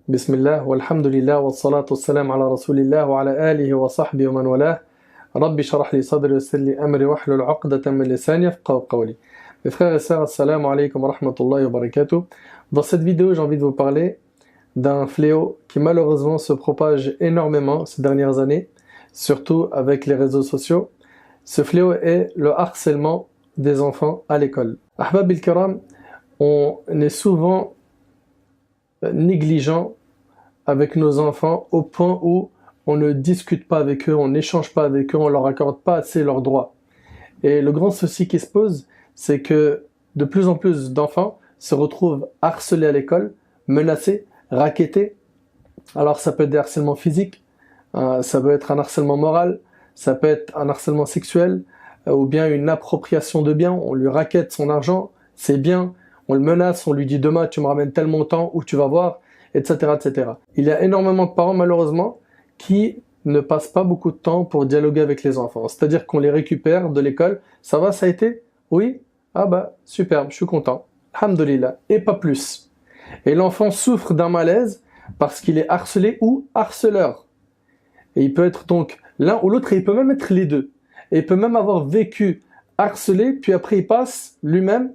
Bismillah, walhamdulillah, wassalatu wassalam ala rasulillah wa ala alihi wa sahbihi wa man walah. Rabbi sharah li sadri wa yassir li amri wahlul 'uqdatan min lisani yafqahu qawli. Mes frères et sœurs, assalamu alaikum wa rahmatullahi wa barakatuh. Dans cette vidéo, j'ai envie de vous parler d'un fléau qui malheureusement se propage énormément ces dernières années, surtout avec les réseaux sociaux. Ce fléau est le harcèlement des enfants à l'école. Ahbab al-kiram, on est souvent négligent avec nos enfants au point où on ne discute pas avec eux, on n'échange pas avec eux, on leur accorde pas assez leurs droits. Et le grand souci qui se pose, c'est que de plus en plus d'enfants se retrouvent harcelés à l'école, menacés, rackettés. Alors ça peut être des harcèlements physiques, ça peut être un harcèlement moral, ça peut être un harcèlement sexuel, ou bien une appropriation de biens, on lui rackette son argent, ses biens, on le menace, on lui dit demain tu me ramènes tel montant ou tu vas voir, etc., etc. Il y a énormément de parents malheureusement qui ne passent pas beaucoup de temps pour dialoguer avec les enfants. C'est-à-dire qu'on les récupère de l'école, ça va, ça a été? Oui? Ah bah superbe, je suis content. Alhamdulillah, et pas plus. Et l'enfant souffre d'un malaise parce qu'il est harcelé ou harceleur. Et il peut être donc l'un ou l'autre, et il peut même être les deux. Et il peut même avoir vécu harcelé, puis après il passe lui-même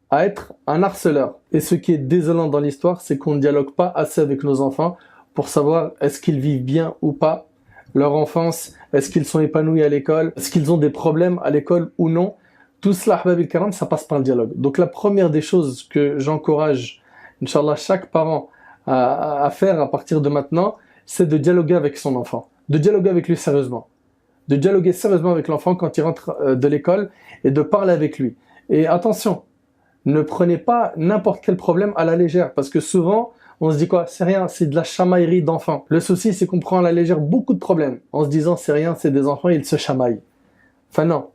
à être un harceleur. Et ce qui est désolant dans l'histoire, c'est qu'on ne dialogue pas assez avec nos enfants pour savoir est-ce qu'ils vivent bien ou pas leur enfance, est-ce qu'ils sont épanouis à l'école, est-ce qu'ils ont des problèmes à l'école ou non. Tout cela, ahbab al-kiram, ça passe par le dialogue. Donc la première des choses que j'encourage, Inch'Allah, chaque parent à faire à partir de maintenant, c'est de dialoguer avec son enfant, de dialoguer avec lui sérieusement, de dialoguer sérieusement avec l'enfant quand il rentre de l'école et de parler avec lui. Et attention, ne prenez pas n'importe quel problème à la légère, parce que souvent, on se dit quoi? C'est rien, c'est de la chamaillerie d'enfants. Le souci, c'est qu'on prend à la légère beaucoup de problèmes, en se disant c'est rien, c'est des enfants, ils se chamaillent. Enfin non,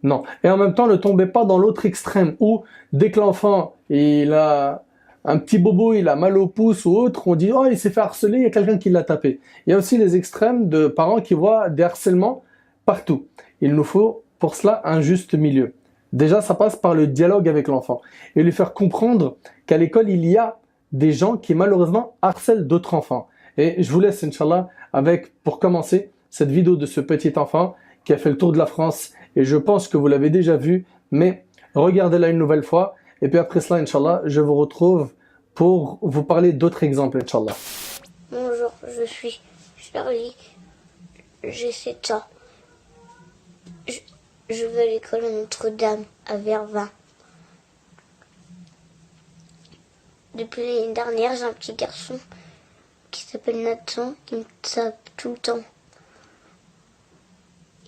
non. Et en même temps, ne tombez pas dans l'autre extrême, où dès que l'enfant, il a un petit bobo, il a mal au pouce ou autre, on dit oh il s'est fait harceler, il y a quelqu'un qui l'a tapé. Il y a aussi les extrêmes de parents qui voient des harcèlements partout. Il nous faut pour cela un juste milieu. Déjà, ça passe par le dialogue avec l'enfant et lui faire comprendre qu'à l'école, il y a des gens qui malheureusement harcèlent d'autres enfants. Et je vous laisse, Inch'Allah, avec, pour commencer, cette vidéo de ce petit enfant qui a fait le tour de la France. Et je pense que vous l'avez déjà vu, mais regardez-la une nouvelle fois. Et puis après cela, Inch'Allah, je vous retrouve pour vous parler d'autres exemples, Inch'Allah. Bonjour, je suis Charlie, j'ai 7 ans. Je vais à l'école à Notre-Dame, à Vervins. Depuis l'année dernière, j'ai un petit garçon qui s'appelle Nathan, qui me tape tout le temps.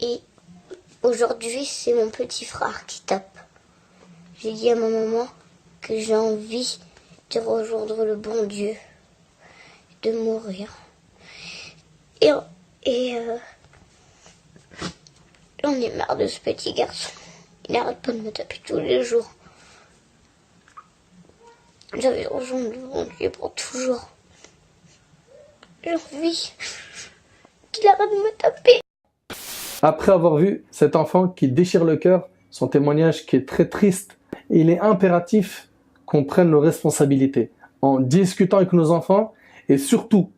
Et aujourd'hui, c'est mon petit frère qui tape. J'ai dit à ma maman que j'ai envie de rejoindre le bon Dieu, de mourir. J'en ai marre de ce petit garçon. Il n'arrête pas de me taper tous les jours. J'ai envie de rejoindre le bon Dieu pour toujours. J'ai envie qu'il arrête de me taper. Après avoir vu cet enfant qui déchire le cœur, son témoignage qui est très triste, il est impératif qu'on prenne nos responsabilités en discutant avec nos enfants et surtout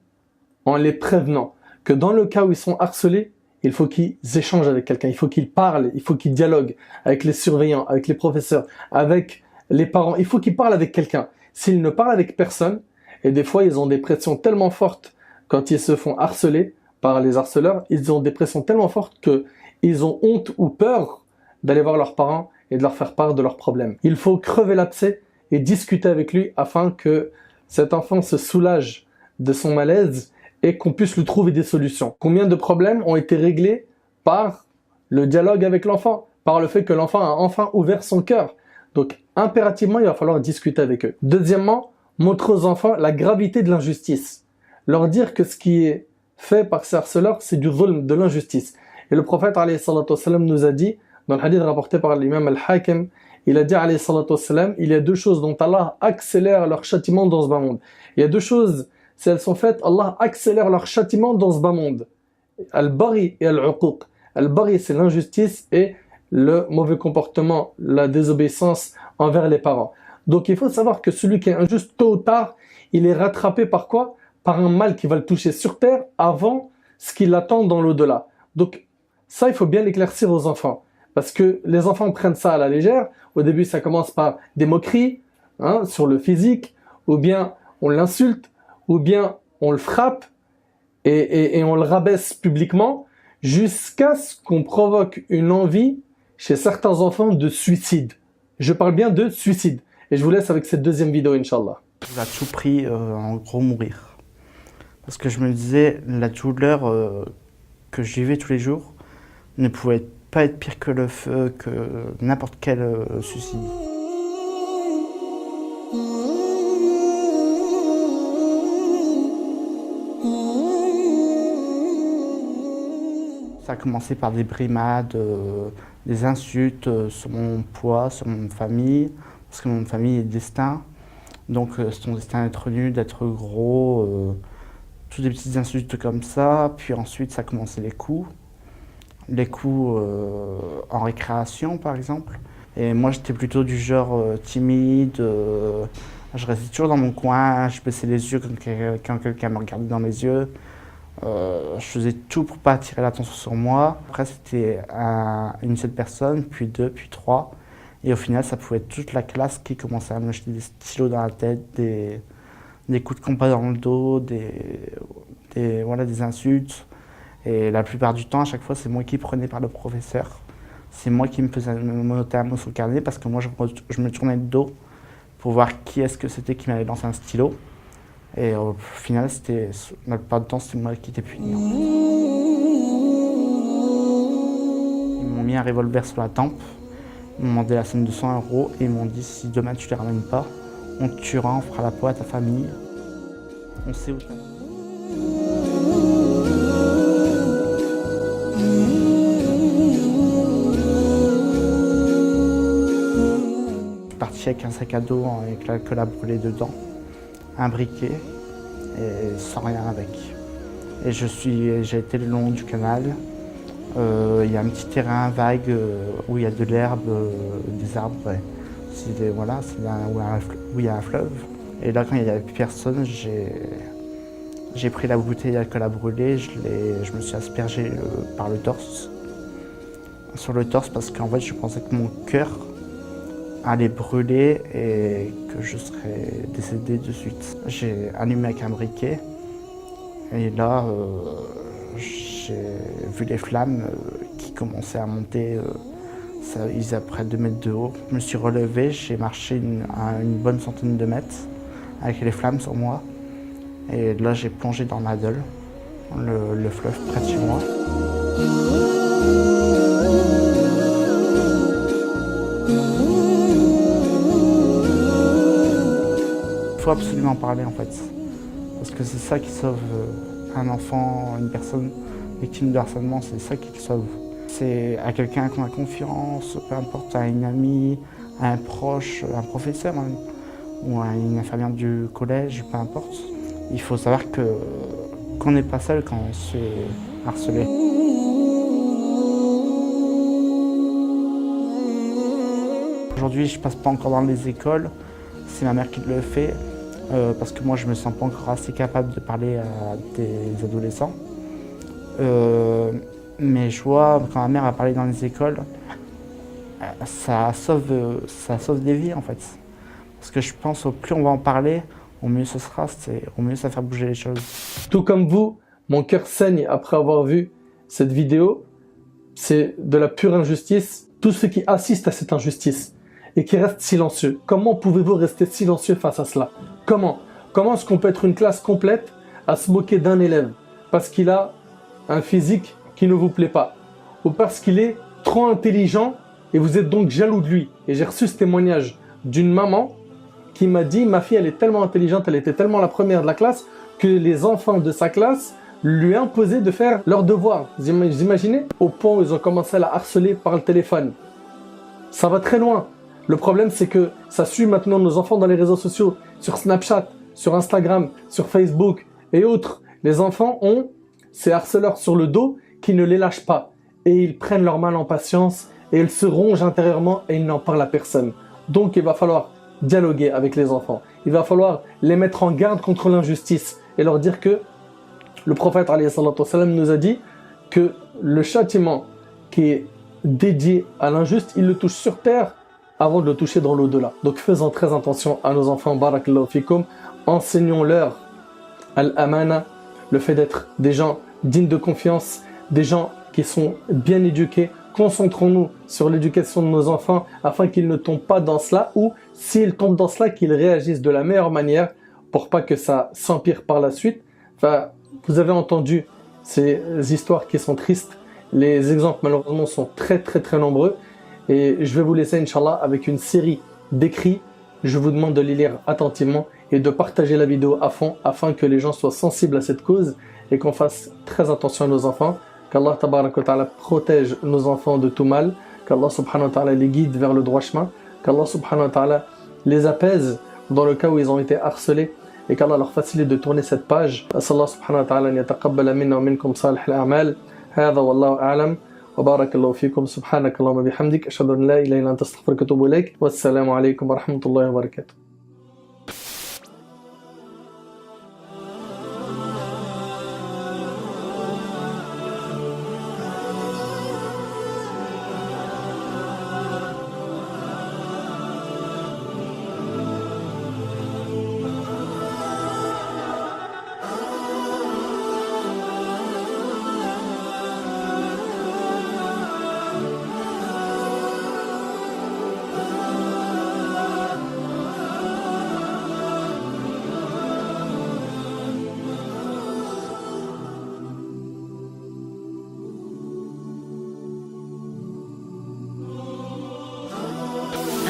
en les prévenant que dans le cas où ils sont harcelés, il faut qu'ils échangent avec quelqu'un, il faut qu'ils parlent, il faut qu'ils dialoguent avec les surveillants, avec les professeurs, avec les parents. Il faut qu'ils parlent avec quelqu'un. S'ils ne parlent avec personne, et des fois ils ont des pressions tellement fortes quand ils se font harceler par les harceleurs, ils ont des pressions tellement fortes qu'ils ont honte ou peur d'aller voir leurs parents et de leur faire part de leurs problèmes. Il faut crever l'abcès et discuter avec lui afin que cet enfant se soulage de son malaise et qu'on puisse lui trouver des solutions. Combien de problèmes ont été réglés par le dialogue avec l'enfant, par le fait que l'enfant a enfin ouvert son cœur. Donc impérativement, il va falloir discuter avec eux. Deuxièmement, montrer aux enfants la gravité de l'injustice. Leur dire que ce qui est fait par ces harceleurs, c'est du zulm, de l'injustice. Et le prophète alayhi salatu wassalam nous a dit, dans le hadith rapporté par l'imam al-Hakim, il a dit alayhi salatu wassalam, il y a deux choses dont Allah accélère leur châtiment dans ce bas monde. Il y a deux choses, si elles sont faites, Allah accélère leur châtiment dans ce bas monde. Al-Bari et Al-Uquq. Al-Bari, c'est l'injustice et le mauvais comportement, la désobéissance envers les parents. Donc il faut savoir que celui qui est injuste, tôt ou tard, il est rattrapé par quoi? par un mal qui va le toucher sur terre avant ce qui l'attend dans l'au-delà. Donc ça, il faut bien l'éclaircir aux enfants. Parce que les enfants prennent ça à la légère. Au début, ça commence par des moqueries sur le physique, ou bien on l'insulte, ou bien on le frappe et on le rabaisse publiquement, jusqu'à ce qu'on provoque une envie chez certains enfants de suicide. Je parle bien de suicide. Et je vous laisse avec cette deuxième vidéo, Inch'Allah. À tout prix, en gros, mourir. Parce que je me disais, la douleur que je vivais tous les jours ne pouvait pas être pire que le feu, que n'importe quel suicide. Ça a commencé par des brimades, des insultes sur mon poids, sur mon famille, parce que mon famille est destin. Donc c'est ton destin d'être nul, d'être gros, toutes des petites insultes comme ça. Puis ensuite ça a commencé les coups. Les coups en récréation par exemple. Et moi j'étais plutôt du genre timide, je restais toujours dans mon coin, je baissais les yeux quand quelqu'un me regardait dans les yeux. Je faisais tout pour pas attirer l'attention sur moi. Après c'était une seule personne, puis deux, puis trois. Et au final ça pouvait être toute la classe qui commençait à me jeter des stylos dans la tête, des coups de compas dans le dos, voilà, des insultes. Et la plupart du temps, à chaque fois, c'est moi qui prenais par le professeur. C'est moi qui me faisais noter un mot sur le carnet parce que moi, je me tournais le dos pour voir qui est-ce que c'était qui m'avait lancé un stylo. Et au final, la plupart du temps, c'était moi qui étais puni. Ils m'ont mis un revolver sur la tempe, ils m'ont demandé la somme de 100 € et ils m'ont dit si demain tu ne les ramènes pas, on te tuera, on fera la peau à ta famille. On sait où tu es. Parti avec un sac à dos avec l'alcool à brûler dedans, un briquet et sans rien avec. Et j'ai été le long du canal. Il y a un petit terrain vague où il y a de l'herbe, des arbres. Ouais. Voilà, c'est là où il y a un fleuve. Et là, quand il n'y avait plus personne, j'ai pris la bouteille d'alcool à brûler, je me suis aspergé par le torse. Sur le torse parce qu'en fait, je pensais que mon cœur allait brûler et que je serais décédé de suite. J'ai allumé avec un briquet et là j'ai vu les flammes qui commençaient à monter. Ils avaient près de 2 mètres de haut. Je me suis relevé, j'ai marché une bonne centaine de mètres avec les flammes sur moi. Et là j'ai plongé dans l'Adel, le fleuve près de chez moi. Il faut absolument parler en fait, parce que c'est ça qui sauve un enfant, une personne victime de harcèlement, c'est ça qui le sauve. C'est à quelqu'un qu'on a confiance, peu importe, à une amie, à un proche, un professeur même, ou à une infirmière du collège, peu importe. Il faut savoir qu'on n'est pas seul quand on se fait harceler. Aujourd'hui, je passe pas encore dans les écoles, c'est ma mère qui le fait. Parce que moi je me sens pas encore assez capable de parler à des adolescents. Mais je vois quand ma mère a parlé dans les écoles, ça sauve des vies en fait. Parce que je pense au plus on va en parler, au mieux ce sera, au mieux ça va faire bouger les choses. Tout comme vous, mon cœur saigne après avoir vu cette vidéo. C'est de la pure injustice. Tous ceux qui assistent à cette injustice et qui restent silencieux. Comment pouvez-vous rester silencieux face à cela? Comment est-ce qu'on peut être une classe complète à se moquer d'un élève parce qu'il a un physique qui ne vous plaît pas ou parce qu'il est trop intelligent et vous êtes donc jaloux de lui? Et j'ai reçu ce témoignage d'une maman qui m'a dit « Ma fille, elle est tellement intelligente, elle était tellement la première de la classe que les enfants de sa classe lui imposaient de faire leurs devoirs. » Vous imaginez? Au point où ils ont commencé à la harceler par le téléphone. Ça va très loin. Le problème, c'est que ça suit maintenant nos enfants dans les réseaux sociaux, sur Snapchat, sur Instagram, sur Facebook et autres. Les enfants ont ces harceleurs sur le dos qui ne les lâchent pas. Et ils prennent leur mal en patience et ils se rongent intérieurement et ils n'en parlent à personne. Donc, il va falloir dialoguer avec les enfants. Il va falloir les mettre en garde contre l'injustice. et leur dire que le prophète alayhi salatu wassalam, nous a dit que le châtiment qui est dédié à l'injuste, il le touche sur terre avant de le toucher dans l'au-delà. Donc faisons très attention à nos enfants, barakallahu fikum, enseignons-leur al-amana, le fait d'être des gens dignes de confiance, des gens qui sont bien éduqués. Concentrons-nous sur l'éducation de nos enfants afin qu'ils ne tombent pas dans cela, ou s'ils tombent dans cela, qu'ils réagissent de la meilleure manière pour pas que ça s'empire par la suite. Enfin, vous avez entendu ces histoires qui sont tristes. Les exemples malheureusement sont très nombreux. Et je vais vous laisser, Inch'Allah, avec une série d'écrits. Je vous demande de les lire attentivement et de partager la vidéo à fond afin que les gens soient sensibles à cette cause et qu'on fasse très attention à nos enfants. Qu'Allah tabarak wa ta'ala protège nos enfants de tout mal. Qu'Allah subhanahu wa ta'ala les guide vers le droit chemin. Qu'Allah subhanahu wa ta'ala les apaise dans le cas où ils ont été harcelés. Et qu'Allah leur facilite de tourner cette page. As'Allah subhanahu wa ta'ala an yataqabbala minna wa minkum salih al-a'mal. Hadha wallahu a'lam. وبارك الله فيكم سبحانك اللهم وبحمدك أشهد أن لا إله إلا أنت أستغفرك وأتوب إليك والسلام عليكم ورحمة الله وبركاته.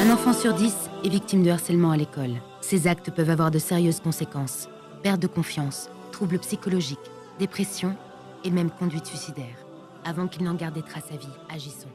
Un enfant sur 10 est victime de harcèlement à l'école. Ces actes peuvent avoir de sérieuses conséquences. Perte de confiance, troubles psychologiques, dépression et même conduite suicidaire. Avant qu'il n'en garde des traces à vie, agissons.